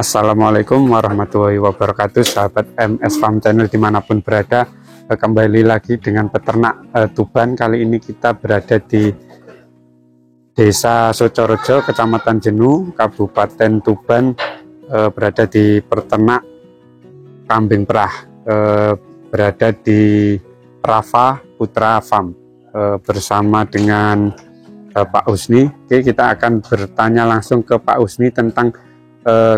Assalamualaikum warahmatullahi wabarakatuh, sahabat MS Farm Channel dimanapun berada. Kembali lagi dengan peternak Tuban. Kali ini kita berada di Desa Socorojo, Kecamatan Jenu, Kabupaten Tuban, berada di peternak kambing perah, berada di Rafa Putra Farm, bersama dengan Pak Husni. Oke, kita akan bertanya langsung ke Pak Husni tentang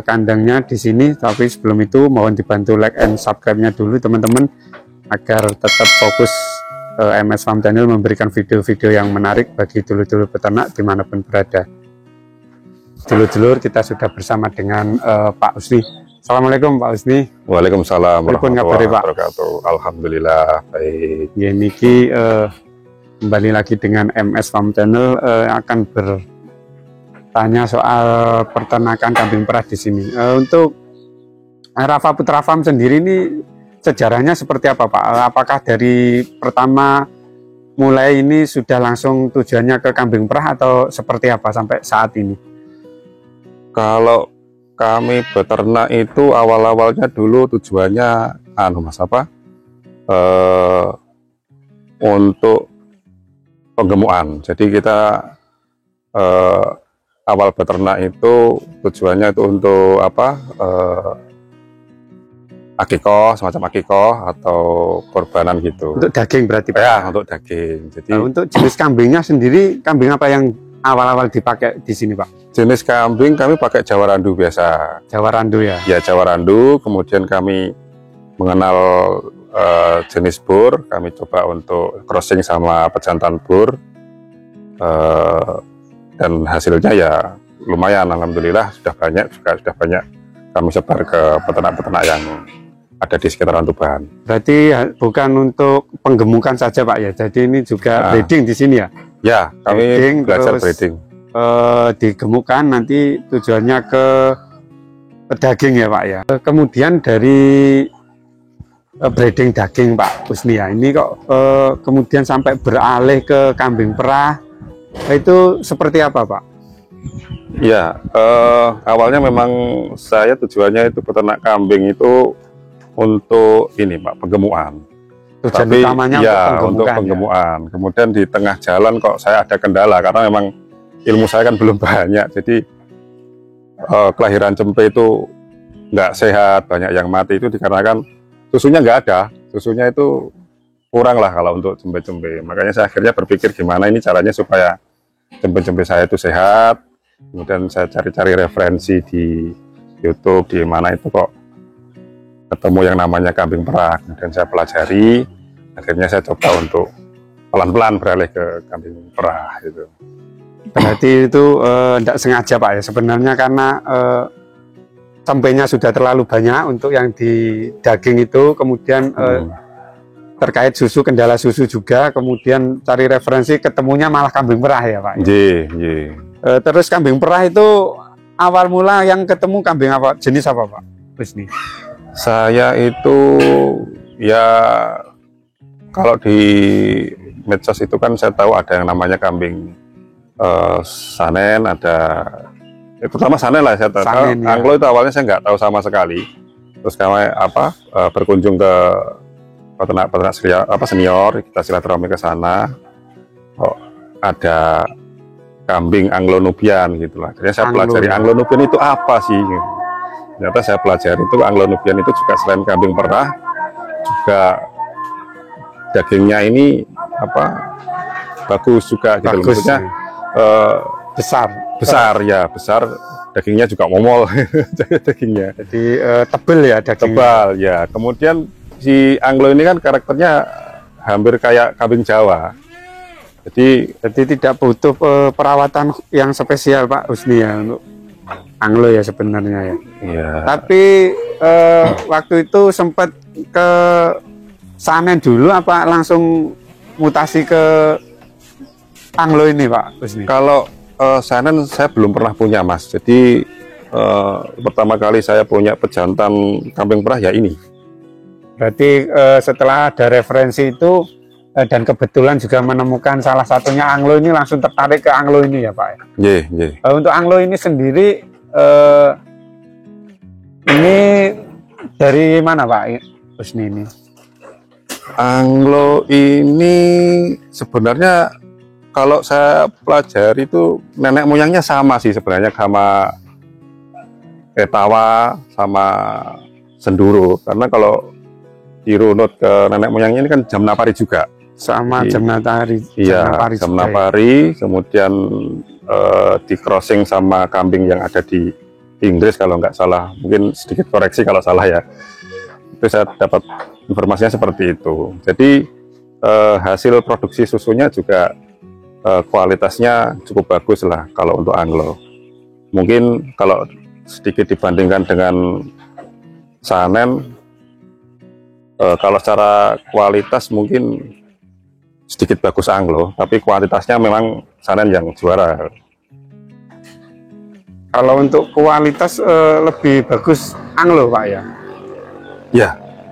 kandangnya di sini. Tapi sebelum itu mohon dibantu like and subscribe-nya dulu teman-teman, agar tetap fokus MS Farm Channel memberikan video-video yang menarik bagi dulur-dulur peternak dimanapun berada. Dulur-dulur, kita sudah bersama dengan Pak Husni. Assalamualaikum Pak Husni. Waalaikumsalam warahmatullahi wabarakatuh. Alhamdulillah baik. Ya, niki kembali lagi dengan MS Farm Channel, akan bertanya soal peternakan kambing perah di sini. Untuk Rafa Putra Farm sendiri ini sejarahnya seperti apa Pak? Apakah dari pertama mulai ini sudah langsung tujuannya ke kambing perah atau seperti apa sampai saat ini? Kalau kami beternak itu awal-awalnya dulu tujuannya untuk penggemukan. Jadi kita awal beternak itu tujuannya itu untuk akikoh, semacam akikoh atau korbanan gitu. Untuk daging berarti Pak? Ya, untuk daging. Jadi untuk jenis kambingnya sendiri, kambing apa yang awal-awal dipakai di sini Pak? Jenis kambing kami pakai Jawa Randu biasa. Jawa Randu ya? Ya, Jawa Randu. Kemudian kami mengenal jenis bur, kami coba untuk crossing sama pejantan bur, dan hasilnya ya lumayan, alhamdulillah sudah banyak kami sebar ke peternak-peternak yang ada di sekitaran Tuban. Berarti bukan untuk penggemukan saja Pak ya, jadi ini juga breeding di sini ya? Ya, kami breeding, belajar breeding. Digemukkan nanti tujuannya ke daging ya Pak ya. Kemudian dari breeding daging Pak Husni ya, ini kok kemudian sampai beralih ke kambing perah, itu seperti apa Pak? Ya, awalnya memang saya tujuannya itu peternak kambing itu untuk ini Pak, penggemukan. Tujuan utamanya ya, untuk penggemukan. Ya. Kemudian di tengah jalan kok saya ada kendala, karena memang ilmu saya kan belum banyak, jadi kelahiran cempe itu nggak sehat, banyak yang mati itu dikarenakan susunya nggak ada, susunya itu kurang lah kalau untuk cempe-cempe. Makanya saya akhirnya berpikir gimana ini caranya supaya cempe-cempe saya itu sehat. Kemudian saya cari-cari referensi di YouTube, di mana itu kok ketemu yang namanya kambing perah. Kemudian saya pelajari, akhirnya saya coba untuk pelan-pelan beralih ke kambing perah gitu. Berarti itu tidak sengaja Pak ya, sebenarnya karena cempenya sudah terlalu banyak untuk yang di daging itu, kemudian terkait susu, kendala susu juga, kemudian cari referensi ketemunya malah kambing perah ya Pak ya? Terus kambing perah itu awal mula yang ketemu kambing apa, jenis apa Pak Husni? Saya itu ya kalau di medsos itu kan saya tahu ada yang namanya kambing sanen, ada pertama sanen lah saya tahu. Sanen, ya. Anglo itu awalnya saya nggak tahu sama sekali. Terus kami berkunjung ke peternak senior, kita silaturahmi ke sana. Oh, ada kambing Anglo-Nubian gitulah. Akhirnya saya pelajari Anglo-Nubian itu apa sih? Ternyata saya pelajari itu Anglo-Nubian itu juga selain kambing perah, juga dagingnya ini bagus juga gitu. Maksudnya besar ya, besar, dagingnya juga momol. Dagingnya jadi tebel ya, dagingnya tebal ya. Kemudian si Anglo ini kan karakternya hampir kayak kambing Jawa, jadi tidak butuh perawatan yang spesial Pak Husni ya untuk Anglo ya sebenarnya ya. Iya. Tapi waktu itu sempat ke sanen dulu apa langsung mutasi ke Anglo ini Pak Husni? Kalau sanen saya belum pernah punya Mas. Jadi pertama kali saya punya pejantan kambing perah ya ini. Berarti setelah ada referensi itu dan kebetulan juga menemukan salah satunya Anglo, ini langsung tertarik ke Anglo ini ya Pak? Yeah. Untuk Anglo ini sendiri Ini dari mana Pak Husni ini? Anglo ini sebenarnya kalau saya pelajari itu nenek moyangnya sama sih sebenarnya, sama Etawa sama Senduro. Karena kalau dirunut ke nenek moyangnya ini kan Jamnapari juga. Sama Jamnapari. Iya, Jamnapari, kemudian di crossing sama kambing yang ada di Inggris kalau nggak salah. Mungkin sedikit koreksi kalau salah ya. Itu saya dapat informasinya seperti itu. Jadi hasil produksi susunya juga kualitasnya cukup bagus lah kalau untuk Anglo. Mungkin kalau sedikit dibandingkan dengan Sanen, kalau secara kualitas mungkin sedikit bagus Anglo, tapi kualitasnya memang Sanen yang juara. Kalau untuk kualitas lebih bagus Anglo Pak ya? Ya,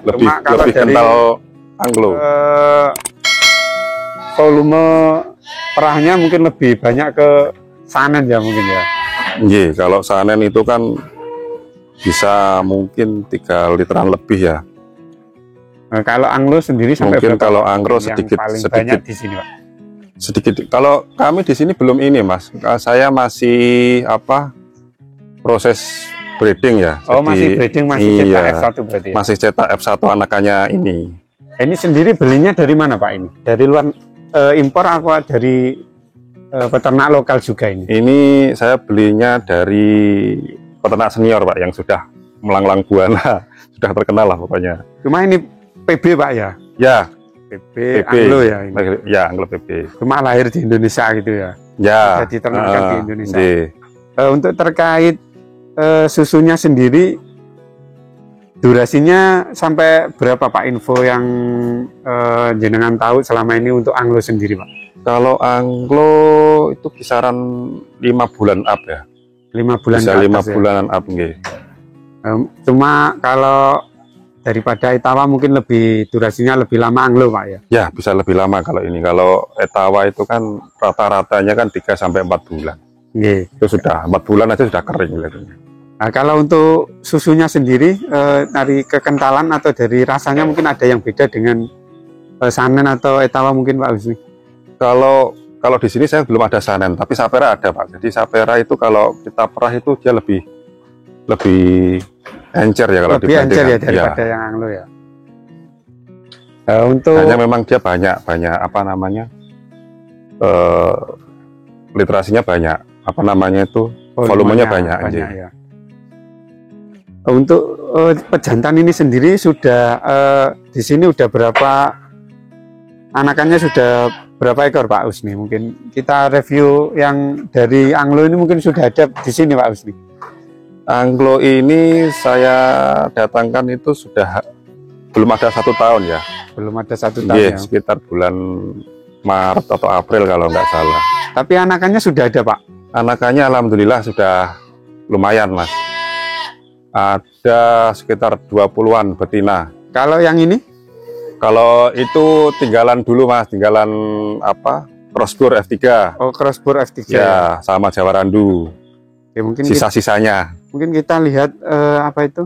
lebih kental Anglo. Volume perahnya mungkin lebih banyak ke Sanen ya mungkin ya. Iya, kalau Sanen itu kan bisa mungkin 3 literan lebih ya. Nah, kalau Anglo sendiri sampai mungkin berapa? Kalau Anglo sedikit banyak di sini Pak. Sedikit. Kalau kami di sini belum ini Mas. Saya masih proses breeding ya. Oh, masih breeding, masih cetak F1 berarti ya? Masih cetak F1 anakannya ini. Ini sendiri belinya dari mana Pak ini? Dari luar impor apa dari peternak lokal juga ini? Ini saya belinya dari peternak senior Pak, yang sudah melanglang buana, sudah terkenal lah pokoknya. Cuma ini PB Pak ya? Ya. PB Anglo ya ini? Ya, Anglo PB. Cuma lahir di Indonesia gitu ya? Ya. Jadi ternakan di Indonesia. Untuk terkait susunya sendiri, durasinya sampai berapa Pak, info yang jenengan tahu selama ini untuk Anglo sendiri Pak? Kalau Anglo itu kisaran 5 bulan up ya. 5 bulan. Bisa 5 bulanan up nggih. Cuma kalau daripada Etawa mungkin lebih durasinya lebih lama Anglo Pak ya? Ya, bisa lebih lama kalau ini. Kalau Etawa itu kan rata-ratanya kan 3 sampai 4 bulan. Nggih. Itu sudah 4 bulan aja sudah kering gitu. Nah, kalau untuk susunya sendiri dari kekentalan atau dari rasanya mungkin ada yang beda dengan Sanen atau Etawa mungkin Pak Husni? Kalau di sini saya belum ada Sanen, tapi Sapera ada Pak. Jadi Sapera itu kalau kita perah itu dia lebih encer ya kalau lebih encer ya daripada yang Anglo ya. Untuk hanya memang dia banyak apa namanya, literasinya banyak, apa namanya itu, volumenya banyak ya. Untuk pejantan ini sendiri sudah di sini udah berapa anakannya, sudah berapa ekor Pak Husni? Mungkin kita review yang dari Anglo ini mungkin sudah ada di sini Pak Husni. Anglo ini saya datangkan itu sudah belum ada 1 tahun ya. Belum ada 1 tahun ya. Sekitar bulan Maret atau April kalau nggak salah. Tapi anakannya sudah ada Pak? Anakannya alhamdulillah sudah lumayan Mas. Ada sekitar 20-an betina. Kalau yang ini? Kalau itu tinggalan dulu Mas, tinggalan crossbur F3. Oh, crossbur F3 ya, sama Jawa Randu. Ya, mungkin sisa-sisanya. Mungkin kita lihat apa itu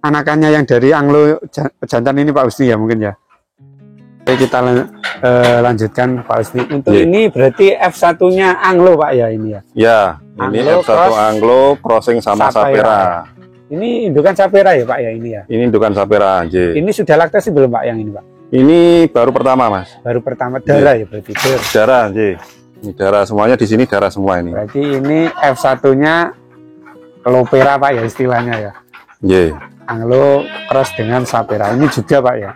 anakannya yang dari Anglo jantan ini Pak Husni ya mungkin ya. Oke, kita lanjutkan Pak Husni. Untuk ini berarti F1-nya Anglo Pak ya ini ya? Ya, ini Anglo, F1 Anglo crossing sama Sapera. Ini indukan Sapera ya Pak ya ini ya? Ini indukan Sapera. Ini sudah laktasi belum Pak yang ini Pak? Ini baru pertama Mas. Baru pertama, darah ya berarti? Darah, ini darah semuanya, di sini darah semua ini. Berarti ini F1-nya Lopera Pak ya istilahnya ya? Anglo cross dengan Sapera. Ini juga Pak ya?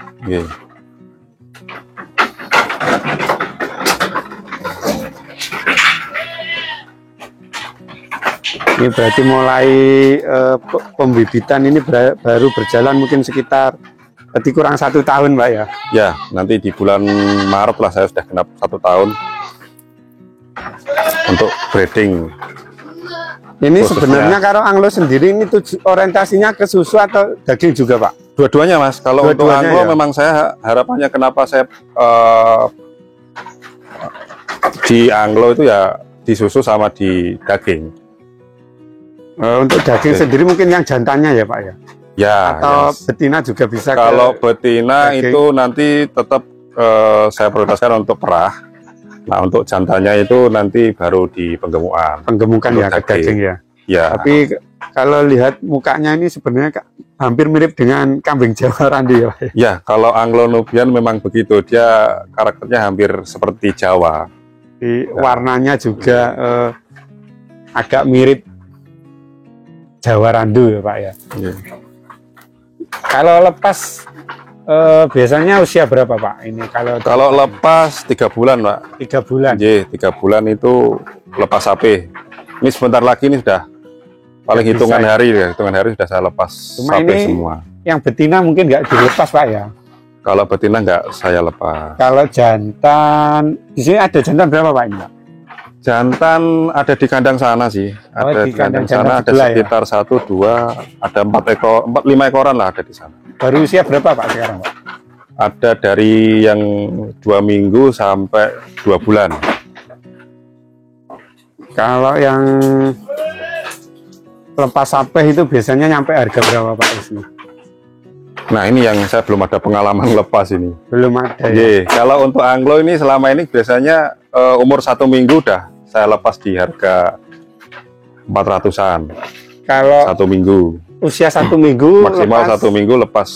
Ini berarti mulai pembibitan ini baru berjalan mungkin sekitar berarti kurang 1 tahun Pak ya? Ya, nanti di bulan Maret lah saya sudah genap 1 tahun untuk breeding. Ini sebenarnya kalau Anglo sendiri ini orientasinya ke susu atau daging juga Pak? Dua-duanya Mas. Kalau untuk Anglo ya? Memang saya harapannya kenapa saya di Anglo itu ya di susu sama di daging. Untuk daging sendiri mungkin yang jantannya ya Pak ya? Ya. Atau betina juga bisa? Kalau betina daging. itu nanti tetap saya prioritaskan untuk perah. Nah, untuk jantannya itu nanti baru di penggemukan. Penggemukan ya, ke daging ya. Ya. Tapi kalau lihat mukanya ini sebenarnya hampir mirip dengan kambing Jawa Randu ya Pak? Ya, kalau Anglo-Nubian memang begitu. Dia karakternya hampir seperti Jawa. Warnanya juga agak mirip Jawa Randu ya Pak ya. Ya. Kalau lepas biasanya usia berapa Pak? Ini kalau lepas 3 bulan Pak. 3 bulan. Iya, 3 bulan itu lepas sapi. Ini sebentar lagi ini sudah paling Ya, hitungan bisa. hari ya, hitungan hari sudah saya lepas Cuma sapi ini semua. yang betina mungkin nggak dilepas Pak ya. Kalau betina nggak saya lepas. Kalau jantan, di sini ada jantan berapa Pak ini Pak? Jantan ada di kandang sana sih. Oh, Ada di di kandang kandang sana ada sebelah ya? sekitar 1, 2, ada 5 ekoran lah ada di sana. Baru usia berapa Pak sekarang Pak? Ada dari yang 2 minggu sampai 2 bulan. Kalau yang lepas sapi itu biasanya nyampe harga berapa Pak Ismi? Nah, ini yang saya belum ada pengalaman lepas ini. Belum ada ya? Iya, kalau untuk Anglo ini selama ini biasanya umur 1 minggu udah saya lepas di harga 400-an. Kalau 1 minggu. usia 1 minggu Maksimal lepas 1 minggu lepas.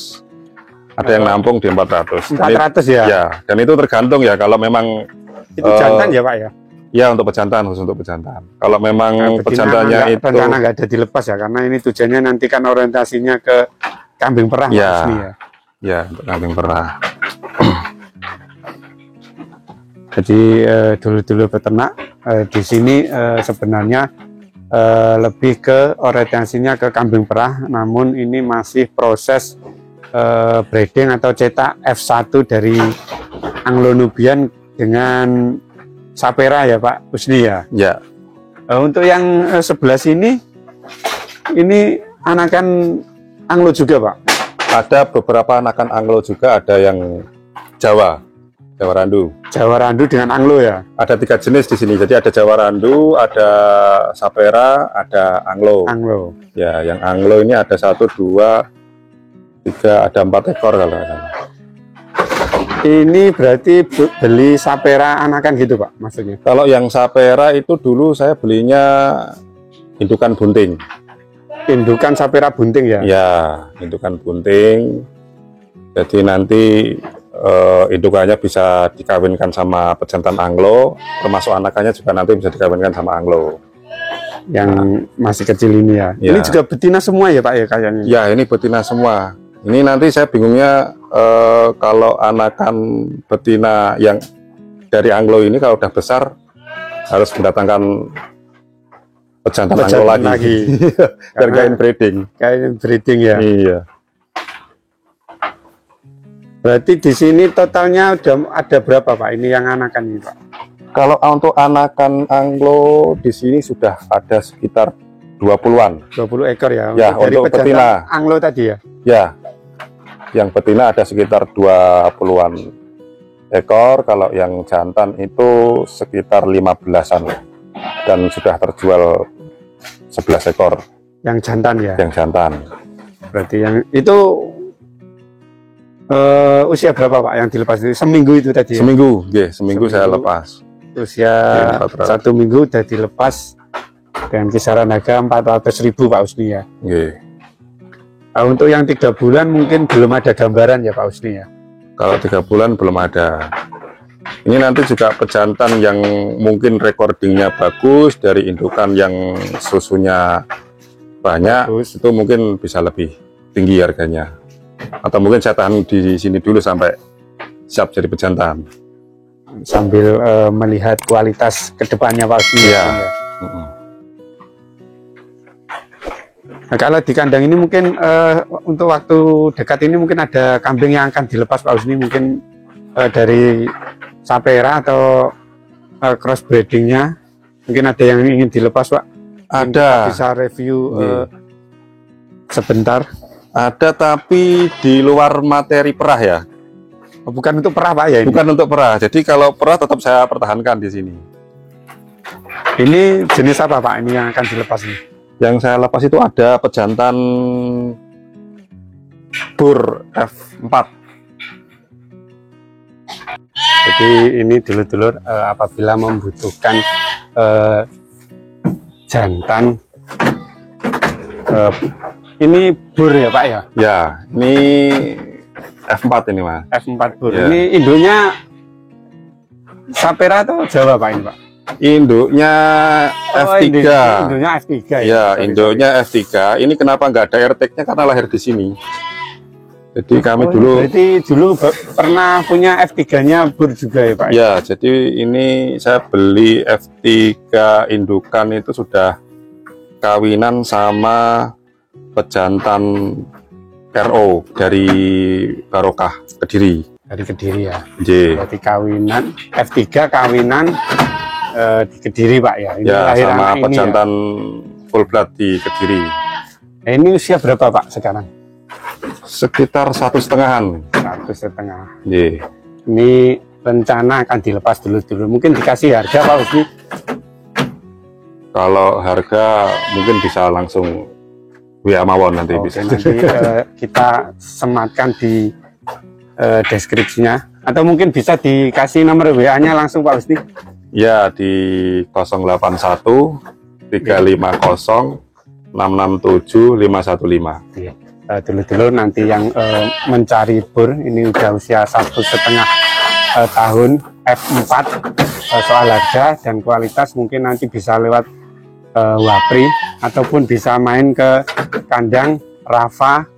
Ada yang nampung di 400. 400 ya? Ya, dan itu tergantung ya kalau memang Itu jantan ya Pak ya? ya untuk pejantan, khusus untuk pejantan. Kalau memang Nah, betina pejantannya nggak- itu rencana nggak ada dilepas ya, karena ini tujuannya nanti kan orientasinya ke kambing perah Pak Ya. Ismi ya. ya untuk kambing perah. Jadi dulu-dulu peternak di sini sebenarnya lebih ke orientasinya ke kambing perah, namun ini masih proses breeding atau cetak F1 dari Anglo-Nubian dengan Sapera ya Pak Usni ya. Ya, Untuk yang sebelah sini, ini anakan Anglo juga Pak? ada beberapa anakan Anglo juga, ada yang Jawa Randu. Jawa Randu dengan Anglo ya? Ada 3 jenis di sini. Jadi ada Jawa Randu, ada Sapera, ada Anglo. Anglo. Ya, yang Anglo ini ada 1, 2, 3, ada 4 ekor kalau nggak salah. Ini berarti beli Sapera anakan gitu Pak maksudnya? Kalau yang Sapera itu dulu saya belinya indukan bunting. Indukan Sapera bunting ya? Ya, indukan bunting. Jadi nanti indukannya bisa dikawinkan sama pejantan Anglo, termasuk anakannya juga nanti bisa dikawinkan sama Anglo. Yang masih kecil ini ya? Ya. Ini juga betina semua ya Pak ya kayaknya? Ya, ini betina semua. Ini nanti saya bingungnya kalau anakan betina yang dari Anglo ini kalau udah besar harus mendatangkan pejantan Anglo lagi. Biar nggak inbreeding. Kayak breeding ya? Iya. Berarti di sini totalnya udah ada berapa Pak? Ini yang anakan ini Pak? Kalau untuk anakan Anglo di sini sudah ada sekitar 20-an. 20 ekor ya? Ya, Dari untuk pejantan betina. Anglo tadi ya? Ya, yang betina ada sekitar 20-an ekor. Kalau yang jantan itu sekitar 15-an. Dan sudah terjual 11 ekor Yang jantan ya? yang jantan. Berarti yang itu usia berapa Pak yang dilepas itu? Seminggu itu tadi ya? Seminggu, seminggu saya Seminggu. lepas. Usia Ya, 400. 1 minggu udah dilepas dengan kisaran harga 400.000 Pak Usni ya. Nggih. Nah, untuk yang 3 bulan mungkin belum ada gambaran ya Pak Usni ya. Kalau 3 bulan belum ada. Ini nanti juga pejantan yang mungkin recordingnya bagus dari indukan yang susunya banyak, Bagus. itu mungkin bisa lebih tinggi harganya. Atau mungkin saya tahan di sini dulu sampai siap jadi pejantan. Sambil melihat kualitas kedepannya Pak Usni Iya. ya. Nah, kalau di kandang ini mungkin untuk waktu dekat ini mungkin ada kambing yang akan dilepas Pak Usni, mungkin dari Sapera atau cross breedingnya, mungkin ada yang ingin dilepas Pak. Ada. Bisa review Iya. sebentar. Ada tapi di luar materi perah ya. Oh, bukan untuk perah Pak ya ini? Bukan untuk perah. Jadi kalau perah tetap saya pertahankan di sini. Ini jenis apa Pak ini yang akan dilepas nih? Yang saya lepas itu ada pejantan bur F4. Jadi ini dulur-dulur apabila membutuhkan jantan, ini bur ya Pak ya? Ya, ini F4 ini Mas. F4 bur. Ya. Ini induknya Sapera atau Jawa Pak ini Pak? Induknya F3. Induknya F3 ya? Ya, induknya F3. Ini kenapa nggak ada AirTag-nya? Karena lahir di sini. Jadi kami dulu. Berarti dulu pernah punya F3-nya bur juga ya Pak? Ya, jadi ini saya beli F3 indukan itu sudah kawinan sama pejantan RO dari Barokah Kediri. Dari Kediri ya? J. Berarti kawinan, F3 kawinan di Kediri Pak ya? Ini Ya, lahir sama anak ini pejantan full blood di Kediri. Nah, ini usia berapa Pak sekarang? Sekitar 1,5-an. 1,5. J. Ini rencana akan dilepas dulu. Mungkin dikasih harga Pak Husni? Kalau harga mungkin bisa langsung WA mawon nanti. Oke, bisa. nanti kita sematkan di deskripsinya. Atau mungkin bisa dikasih nomor WA-nya langsung Pak Husni? Ya, di 081 350 667 515. Iya. Dulu-dulu nanti yang mencari bur ini udah usia 1,5 tahun F4, soal harga dan kualitas mungkin nanti bisa lewat Wapri ataupun bisa main ke kandang Rafa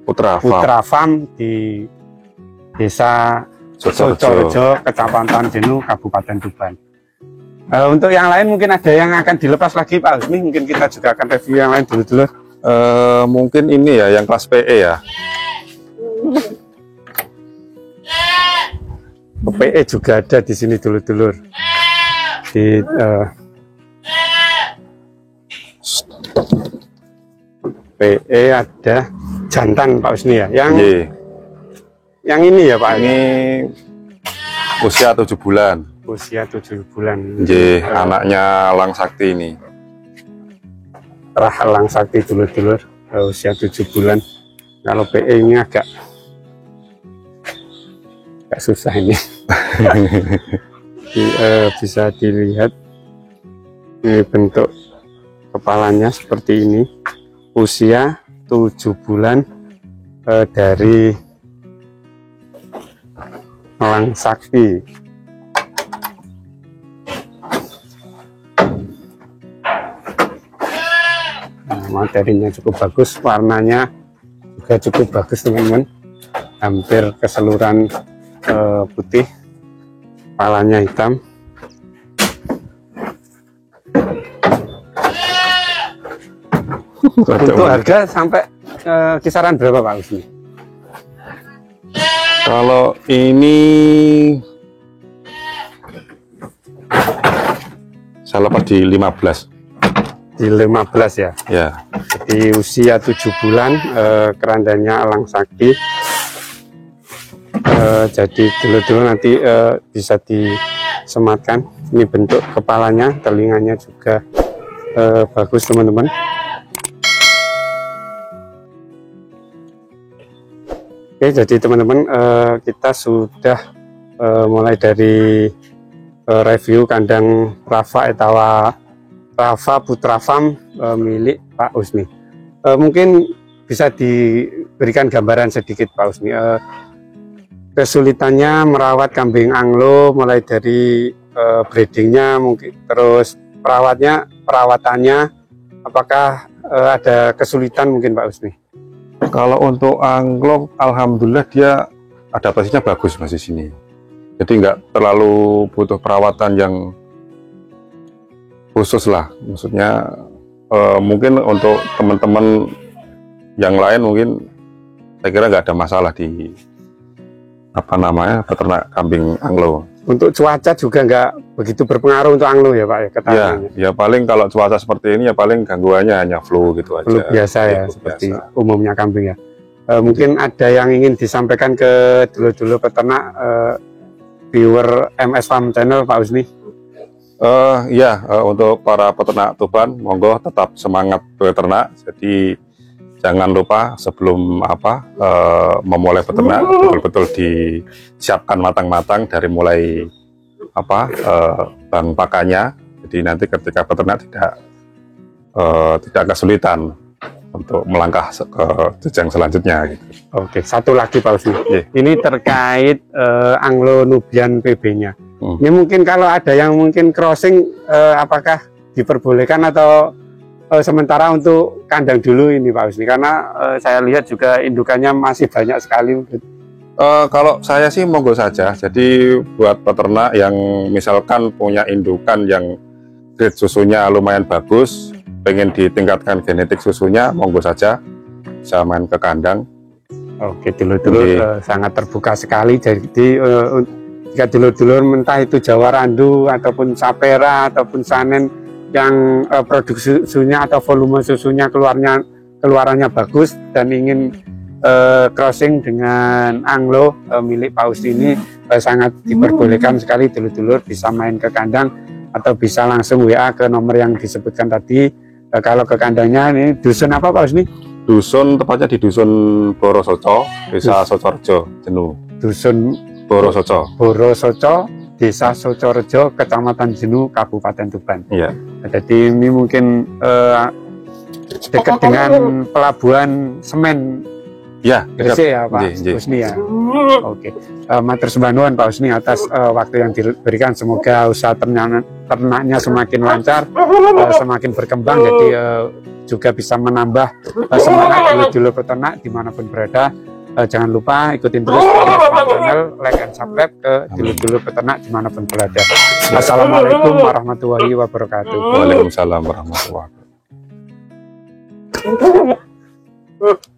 Putra Farm di Desa Socorejo, Kecamatan Jenu, Kabupaten Tuban. Untuk yang lain mungkin ada yang akan dilepas lagi Pak Husni, mungkin kita juga akan review yang lain dulu. Mungkin ini ya yang kelas PE ya. PE juga ada di sini dulur-dulur. Di PE ada jantan Pak Husni ya. Yang ini ya Pak. Ini usia 7 bulan. Usia 7 bulan. Anaknya Lang Sakti ini. Lang Sakti dulur-dulur, usia 7 bulan. Kalau PE ini agak susah ini. Bisa dilihat ini bentuk kepalanya seperti ini. Usia 7 bulan dari Lang Sakti. Materinya cukup bagus, warnanya juga cukup bagus teman-teman, hampir keseluruhan putih, kepalanya hitam. Untuk harga sampai kisaran berapa Pak Husni? Kalau ini saya lepas di 15. Di 15 ya? Ya. Di usia 7 bulan, kerandanya Lang Sakti. Jadi dulu nanti bisa disematkan. Ini bentuk kepalanya, telinganya juga bagus teman-teman. Oke, jadi teman-teman kita sudah mulai dari review kandang Rafa Putra Farm milik Pak Husni. Mungkin bisa diberikan gambaran sedikit Pak Husni, kesulitannya merawat kambing Anglo, mulai dari breedingnya, mungkin terus perawatannya, apakah ada kesulitan mungkin Pak Husni? Kalau untuk Anglo, alhamdulillah dia adaptasinya bagus Mas di sini. Jadi nggak terlalu butuh perawatan yang khusus lah. Maksudnya mungkin untuk teman-teman yang lain mungkin saya kira nggak ada masalah di peternak kambing Anglo. Untuk cuaca juga nggak begitu berpengaruh untuk Anglo ya Pak ya? Ya paling kalau cuaca seperti ini ya paling gangguannya hanya flu gitu aja. Flu biasa ya, seperti umumnya kambing ya. Mungkin ada yang ingin disampaikan ke dulur-dulur peternak viewer MS Farm Channel Pak Husni? Untuk para peternak Tuban, monggo tetap semangat beternak. Jadi jangan lupa sebelum memulai beternak betul-betul disiapkan matang-matang dari mulai bahan pakannya. Jadi nanti ketika beternak tidak kesulitan untuk melangkah ke jenjang selanjutnya. Gitu. Oke, satu lagi Pak Husni. Yeah. Ini terkait Anglo-Nubian PB-nya. Ini mungkin kalau ada yang mungkin crossing, apakah diperbolehkan atau sementara untuk kandang dulu ini Pak Husni? Karena saya lihat juga indukannya masih banyak sekali. Kalau saya sih monggo saja. Jadi buat peternak yang misalkan punya indukan yang grade susunya lumayan bagus, pengen ditingkatkan genetik susunya, monggo saja bisa main ke kandang. Oke, dulur-dulur sangat terbuka sekali. Jadi jika dulur-dulur mentah itu Jawa Randu ataupun Sapera ataupun Sanen yang produksi susunya atau volume susunya keluarannya bagus dan ingin crossing dengan Anglo milik Pak Husni ini, sangat diperbolehkan sekali dulur-dulur bisa main ke kandang atau bisa langsung WA ke nomor yang disebutkan tadi. Kalau ke kandangnya ini dusun apa Pak Husni? Dusun tepatnya di dusun Borosoco, desa Socorejo, Jenu. Dusun Borosoco, desa Socorejo, kecamatan Jenu, Kabupaten Tuban. Iya. Jadi ini mungkin dekat dengan pelabuhan semen. Ya, Gresik ya Pak Husni ya. Oke. Matur sembah nuwun Pak Husni atas waktu yang diberikan. Semoga usaha ternaknya semakin lancar, semakin berkembang. Jadi juga bisa menambah semangat dulur-dulur peternak dimanapun berada. Jangan lupa ikutin terus channel, like and subscribe ke dulur-dulur peternak dimanapun berada. Assalamualaikum warahmatullahi wabarakatuh. Waalaikumsalam warahmatullahi wabarakatuh.